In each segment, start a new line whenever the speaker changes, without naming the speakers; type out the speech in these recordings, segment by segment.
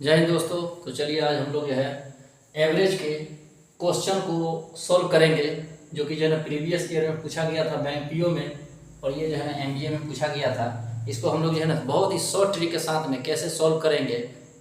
जय हिंद दोस्तों। तो चलिए आज हम लोग जो है एवरेज के क्वेश्चन को सॉल्व करेंगे, जो कि जो है ना प्रीवियस ईयर में पूछा गया था बैंक पीओ में, और ये जो है ना एमबीए में पूछा गया था। इसको हम लोग जो है ना बहुत ही शॉर्ट ट्रिक के साथ में कैसे सॉल्व करेंगे,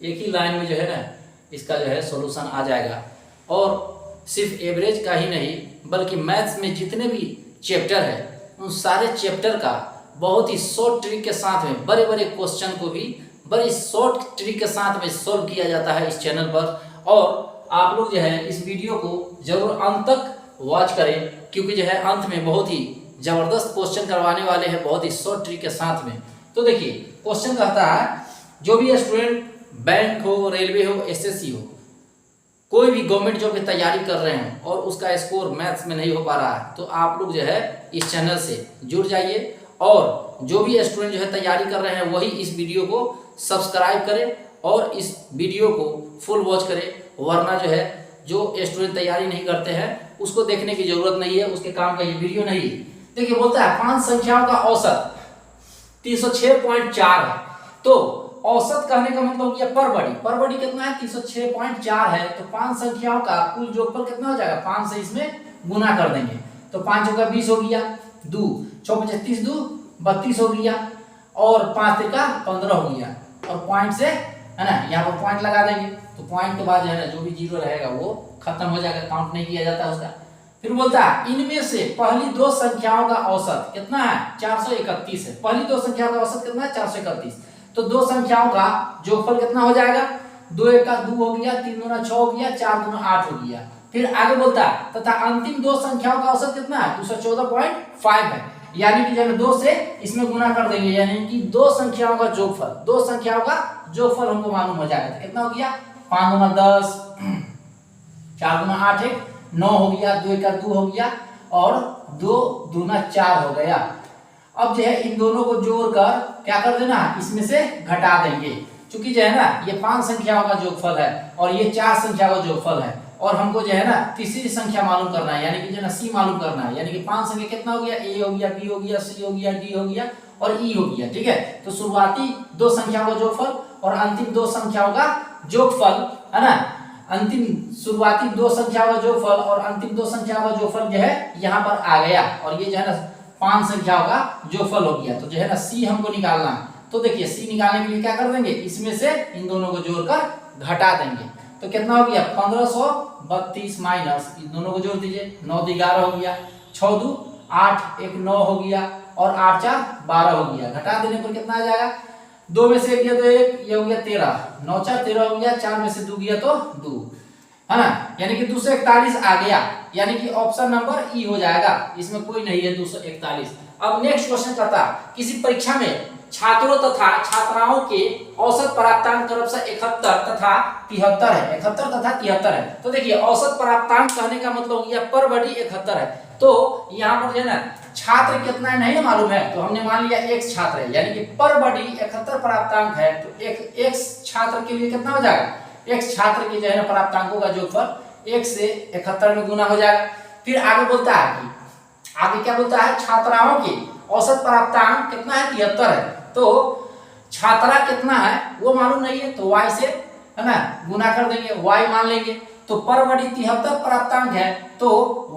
एक ही लाइन में जो है ना इसका जो है सॉल्यूशन आ जाएगा। और सिर्फ एवरेज का ही नहीं बल्कि मैथ्स में जितने भी चैप्टर है उन सारे चैप्टर का बहुत ही शॉर्ट ट्रिक के साथ में बड़े बड़े क्वेश्चन को भी बड़ी शॉर्ट ट्रिक के साथ में सॉल्व किया जाता है इस चैनल पर। और आप लोग जो है इस वीडियो को जरूर अंत तक वॉच करें, क्योंकि जो है अंत में बहुत ही जबरदस्त क्वेश्चन करवाने वाले हैं बहुत ही शॉर्ट ट्रिक के साथ में। तो देखिए क्वेश्चन कहता है, जो भी स्टूडेंट बैंक हो, रेलवे हो, एसएससी हो, कोई भी गवर्नमेंट जॉब की तैयारी कर रहे हैं और उसका स्कोर मैथ्स में नहीं हो पा रहा है, तो आप लोग जो है इस चैनल से जुड़ जाइए। और जो भी स्टूडेंट जो है तैयारी कर रहे हैं वही इस वीडियो को सब्सक्राइब करें और इस वीडियो को फुल वॉच करें, वरना जो है जो स्टूडेंट तैयारी नहीं करते हैं उसको देखने की जरूरत नहीं है, उसके काम का ये वीडियो नहीं है। देखिए बोलता है 5 संख्याओं का औसत 306.4 है। तो औसत कहने का मतलब हो गया पर बड़ी कितना है, 306.4 है। तो 5 संख्याओं का कुल जोड़फल कितना हो जाएगा, 5 से इसमें गुना कर देंगे तो 5 होगा 20 हो गया, 2 6 35 2 32 हो गया, और 5 का 15 हो गया, और पॉइंट से है ना यहाँ पर पॉइंट लगा देंगे। तो पॉइंट के बाद जो है ना जो भी जीरो रहेगा वो खत्म हो जाएगा, काउंट नहीं किया जाता उसका। फिर बोलता है इनमें से पहली दो संख्याओं का औसत कितना है, 431 है। पहली दो संख्याओं का औसत कितना है, 431। तो दो संख्याओं का जोगफल कितना हो जाएगा, 2 1 का 2 हो गया, 3 दूना 6 हो गया, 4 दूना 8 हो गया। फिर आगे बोलता है तथा अंतिम दो संख्याओं का औसत कितना है, 214.5 है। यानी कि जब 2 से इसमें गुना कर देंगे, यानी कि दो संख्याओं का जोगफल हमको मालूम हो जाएगा। तो कितना हो गया, 5 दूना 10, 4 दूना 8 1 9 हो गया, 2 1 का 2 हो गया, और 2 दूना 4 हो गया। अब जो है इन दोनों को जोड़कर क्या कर देना, इसमें से घटा देंगे। क्योंकि जो है ना ये 5 संख्याओं का जोगफल है और ये 4 संख्या का जोगफल है, और हमको जो है ना तीसरी संख्या मालूम करना है, यानी कि जो है ना सी मालूम करना है। यानी कि 5 संख्या कितना हो गया, ए हो गया, बी हो गया, सी हो गया, डी हो गया और ई हो गया। ठीक है, तो शुरुआती दो संख्याओं का जोगफल और अंतिम दो संख्याओं का जोगफल है ना, शुरुआती दो संख्याओं का जोगफल और अंतिम दो संख्याओं का जोगफल जो है यहाँ पर आ गया, और ये जो है ना 5 संख्याओं का जोगफल हो गया। तो जो है ना सी हमको निकालना है। तो देखिए सी निकालने के लिए क्या कर देंगे, इसमें से इन दोनों को जोड़कर घटा देंगे। तो कितना हो गया, 1532 माइनस इन दोनों को जोड़ दीजिए, 9 2 11 हो गया, 6 2 8 1 9 हो गया, और 8 4 12 हो गया। घटा देने पर कितना आ जाएगा, 2 में से 1 गया तो 1, ये हो गया 13, 9 4 13 हो गया, 4 में से 2 गया तो 2 है ना, यानी कि 241 आ गया। यानी कि ऑप्शन नंबर ई हो जाएगा, इसमें कोई नहीं है 241। अब नेक्स्ट क्वेश्चन कहता है, किसी परीक्षा में छात्रों तथा छात्राओं के औसत प्राप्तांक क्रमशः 71 तथा 73 है। 71 तथा 73 है। तो देखिए औसत प्राप्तांक कहने का मतलब हो गया पर बड़ी 71 है। तो यहाँ पर जो है ना छात्र कितना है नहीं मालूम है, तो हमने मान लिया x छात्र है, यानी कि पर बड़ी 71 प्राप्तांक है। तो एक x छात्र के लिए कितना हो जाएगा, x छात्र के जो है ना प्राप्तांकों का जोगफल 1 से 71 में गुना हो जाएगा। फिर आगे बोलता है कि आगे क्या बोलता है, छात्राओं के औसत प्राप्तांक कितना है, 73 है। तो छात्रा कितना है वो मालूम नहीं है, तो y से है ना गुना कर देंगे, y मान लेंगे। तो पर बड़ी 73 प्राप्तांक है, तो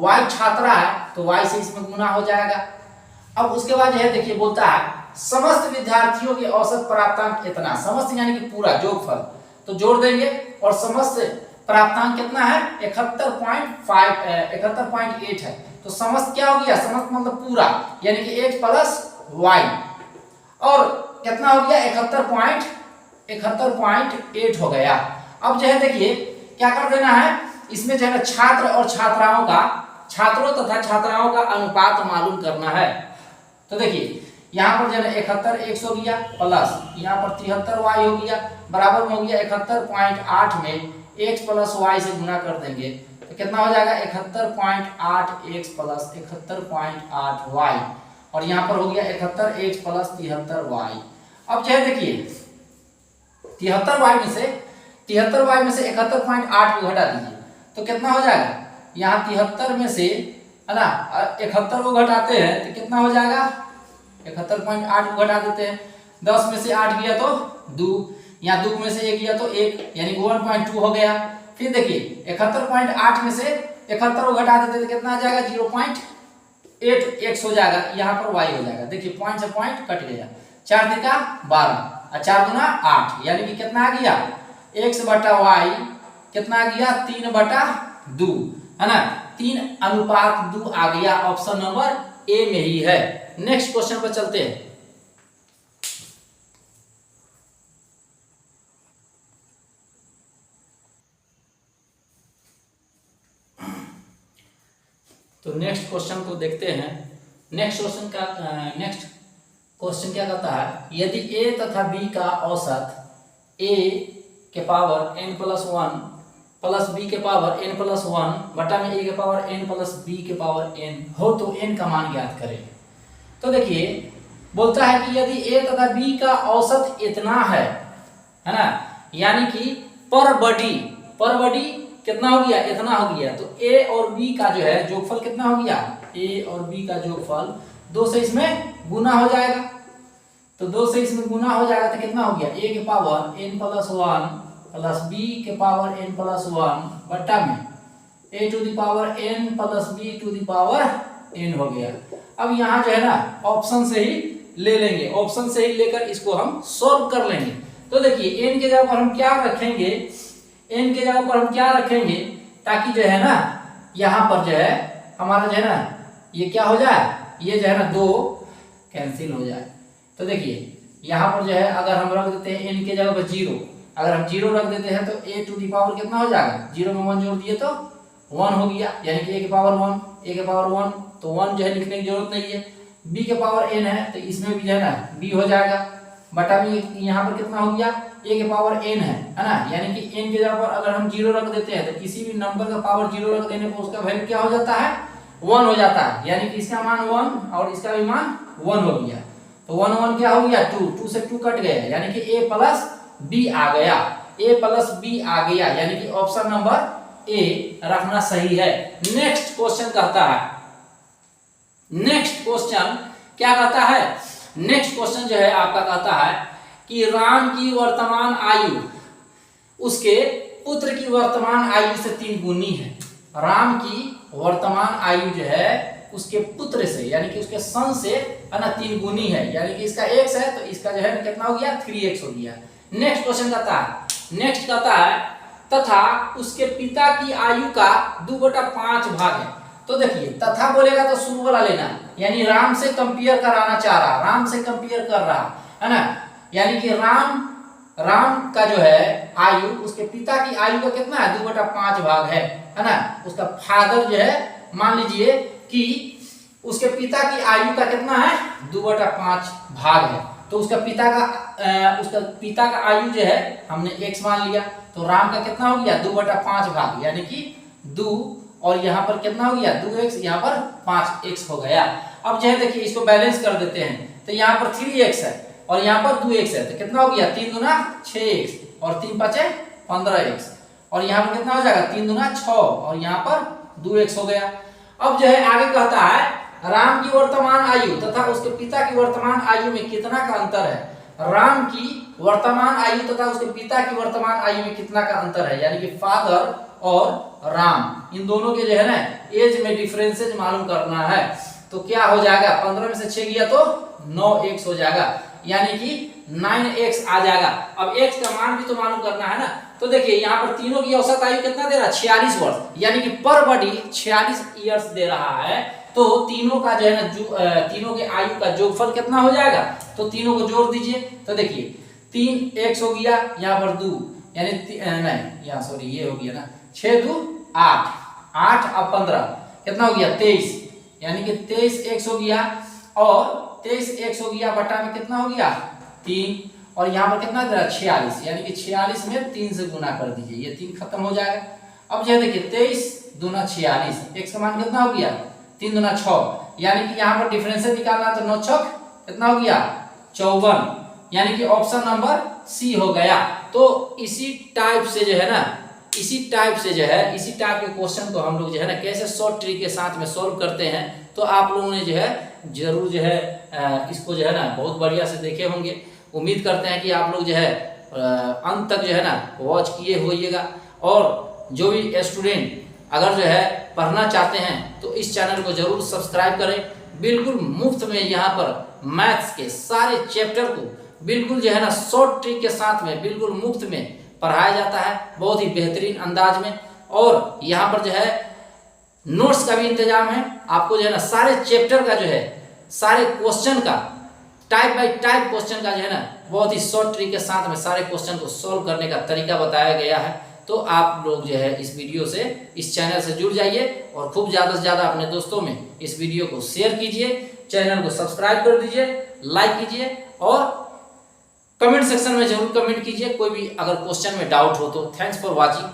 y छात्रा है, तो y से इसमें गुना हो जाएगा। अब उसके बाद जो है देखिए बोलता है समस्त विद्यार्थियों के औसत प्राप्तांक इतना, समस्त यानी कि पूरा जोगफल, तो जोड़ देंगे, और समस्त प्राप्तांक कितना है 71.8 है। तो समस्त क्या हो गया, समस्त मतलब पूरा, यानी कि 8 प्लस y, और कितना हो गया 71.8 हो गया। अब जो है देखिए क्या कर देना है, इसमें जो है ना छात्र और छात्रों तथा छात्राओं का अनुपात मालूम करना है। तो देखिए यहाँ पर जो है ना 71 x हो गया, प्लस यहाँ पर 73 y हो गया, बराबर में हो गया 71.8 में x प्लस y से गुना कर देंगे, तो कितना हो जाएगा 71.8 x प्लस 71.8 y, और यहाँ पर हो गया 71 x प्लस 73 y। अब जो है देखिए 73 y में से 71.8 को घटा दीजिए, तो कितना हो जाएगा, यहाँ 73 में से है ना 71 को घटाते हैं तो कितना हो जाएगा, 71.8 को घटा देते हैं, 10 में से 8 गया तो 2, यहाँ 2 में से 1 गया तो 1 यानी कि 1.2 हो गया। फिर देखिए 71.8 में से 71 को घटा देते तो कितना आ जाएगा 0.8 x हो जाएगा, यहाँ पर y हो जाएगा। देखिए पॉइंट से पॉइंट कट गया, 4 तिका 12 और 4 गुना 8 यानी कि कितना आ गया x बटा y कितना आ गया 3/2 है ना, 3:2 आ गया। ऑप्शन नंबर ए में ही है। नेक्स्ट क्वेश्चन पर चलते हैं। तो नेक्स्ट क्वेश्चन को देखते हैं। नेक्स्ट क्वेश्चन क्या कहता है, यदि a तथा b का औसत a के power n plus 1 plus b के पावर n प्लस 1 बटा में a के पावर n प्लस b के पावर n हो तो n का मान ज्ञात करें। तो देखिए बोलता है कि यदि a तथा b का औसत इतना है ना, यानी कि पर बॉडी कितना हो गया इतना हो गया, तो a और b का जो है जोगफल कितना हो गया, a और b का जोगफल 2 से इसमें गुना हो जाएगा। तो 2 से इसमें गुना हो जाएगा तो कितना हो गया a के power n plus 1 plus b के पावर n प्लस 1 बटा में a to the power n plus b to the power n हो गया। अब यहाँ जो है ना ऑप्शन से ही ले लेंगे, ऑप्शन से ही लेकर इसको हम सॉल्व कर लेंगे। तो देखिए n के जगह पर हम क्या रखेंगे, n के जगह पर हम क्या रखेंगे ताकि जो है ना यहाँ पर जो है हमारा जो है ना ये क्या हो जाए, ये जो है ना 2 कैंसिल हो जाए। तो देखिए यहाँ पर जो है अगर हम रख देते हैं n के जगह पर 0, अगर हम 0 रख देते हैं तो a टू दी पावर कितना हो जाएगा, 0 में 1 जोड़ दिए तो 1 हो गया, यानी कि a के पावर 1, a के पावर 1 तो 1 जो है लिखने की जरूरत नहीं है। b के पावर n है तो इसमें भी जो है ना b हो जाएगा, बटा में यहाँ पर कितना हो गया a के पावर n है ना, यानी कि n के जगह पर अगर हम 0 रख देते हैं तो किसी भी नंबर का पावर 0 रख देने पर उसका वैल्यू क्या हो जाता है 1 हो जाता है, यानी कि इसका मान 1 और इसका भी मान 1 हो गया। तो 1 1 क्या हो गया 2, 2 से 2 कट गया, यानी कि a प्लस b आ गया, a प्लस b आ गया, यानी कि ऑप्शन नंबर ए रखना सही है। नेक्स्ट क्वेश्चन कहता है, नेक्स्ट क्वेश्चन क्या कहता है, नेक्स्ट क्वेश्चन जो है आपका कहता है कि राम की वर्तमान आयु उसके पुत्र की वर्तमान आयु से 3 गुनी है। राम की वर्तमान आयु जो है उसके पुत्र से यानी कि उसके सन से है ना 3 गुनी है, यानी कि इसका x है तो इसका जो है कितना हो गया 3x हो गया। नेक्स्ट क्वेश्चन कहता है, नेक्स्ट कहता है तथा उसके पिता की आयु का 2/5 भाग है। तो देखिए तथा बोलेगा तो शुरू वाला लेना, यानी राम से कंपेयर कराना चाह रहा, राम से कंपेयर कर रहा है ना, यानी कि राम का जो है आयु उसके पिता की आयु का कितना है 2/5 भाग है ना। उसका फादर जो है मान लीजिए कि उसके पिता की आयु का कितना है 2/5 भाग है, तो उसका पिता का आयु जो है हमने x मान लिया, तो राम का कितना हो गया 2/5 भाग, यानी कि 2 और यहाँ पर कितना हो गया 2x, यहाँ पर 5x हो गया। अब जो है देखिए इसको बैलेंस कर देते हैं, तो यहाँ पर 3x है और यहाँ पर 2x है, तो कितना हो गया 3 दूना 6x और 3 5 15x, और यहाँ पर कितना हो जाएगा 3 दूना 6 और यहाँ पर 2x हो गया। अब जो है आगे कहता है राम की वर्तमान आयु तथा उसके पिता की वर्तमान आयु में कितना का अंतर है। राम की वर्तमान आयु तथा उसके पिता की वर्तमान आयु में कितना का अंतर है, यानी कि फादर और राम इन दोनों के जो है ना एज में डिफरेंसेज मालूम करना है। तो क्या हो जाएगा 15 में से 6 गया तो 9x हो जाएगा, यानी कि 9x आ जाएगा। अब x का मान भी तो मालूम करना है ना, तो देखिए यहाँ पर तीनों की औसत आयु कितना दे रहा है 46 वर्ष, यानी कि पर बॉडी 46 इयर्स दे रहा है। तो तीनों का जो है ना तीनों के आयु का जोगफल कितना हो जाएगा, तो तीनों को जोड़ दीजिए। तो देखिए 3x हो गया, यहाँ पर 2 यानी नहीं यहाँ सॉरी ये हो गया ना 6 2 8 8 और 15 कितना हो गया 23, यानी कि 23x हो गया, और 23x हो गया बटा में कितना हो गया 3, और यहाँ पर कितना दे रहा 46, यानी कि 46 में 3 से गुना कर दीजिए, ये 3 खत्म हो जाएगा। अब जो है देखिए 23 दूना 46, x का मान कितना हो गया 3 दूना 6, यानी कि यहाँ पर डिफरेंस निकालना तो 9 छक कितना हो गया 54, यानी कि ऑप्शन नंबर सी हो गया। तो इसी टाइप से जो है ना इसी टाइप के क्वेश्चन को हम लोग जो है ना कैसे शॉर्ट ट्रिक के साथ में सॉल्व करते हैं, तो आप लोगों ने जो है जरूर जो है इसको जो है ना बहुत बढ़िया से देखे होंगे। उम्मीद करते हैं कि आप लोग जो है अंत तक जो है ना वॉच किए होइएगा। और जो भी स्टूडेंट अगर जो है पढ़ना चाहते हैं तो इस चैनल को जरूर सब्सक्राइब करें। बिल्कुल मुफ्त में यहाँ पर मैथ्स के सारे चैप्टर को बिल्कुल जो है ना शॉर्ट ट्रिक के साथ में बिल्कुल मुफ्त में पढ़ाया जाता है, बहुत ही बेहतरीन अंदाज में। और यहाँ पर जो है नोट्स का भी इंतजाम है, आपको जो है ना सारे चैप्टर का जो है सारे क्वेश्चन का टाइप बाय टाइप क्वेश्चन का जो है ना बहुत ही शॉर्ट ट्रिक के साथ में सारे क्वेश्चन को सॉल्व करने का तरीका बताया गया है। तो आप लोग जो है इस वीडियो से, इस चैनल से जुड़ जाइए और खूब ज़्यादा से ज़्यादा अपने दोस्तों में इस वीडियो को शेयर कीजिए, चैनल को सब्सक्राइब कर दीजिए, लाइक कीजिए और कमेंट सेक्शन में जरूर कमेंट कीजिए कोई भी अगर क्वेश्चन में डाउट हो तो। Thanks for watching.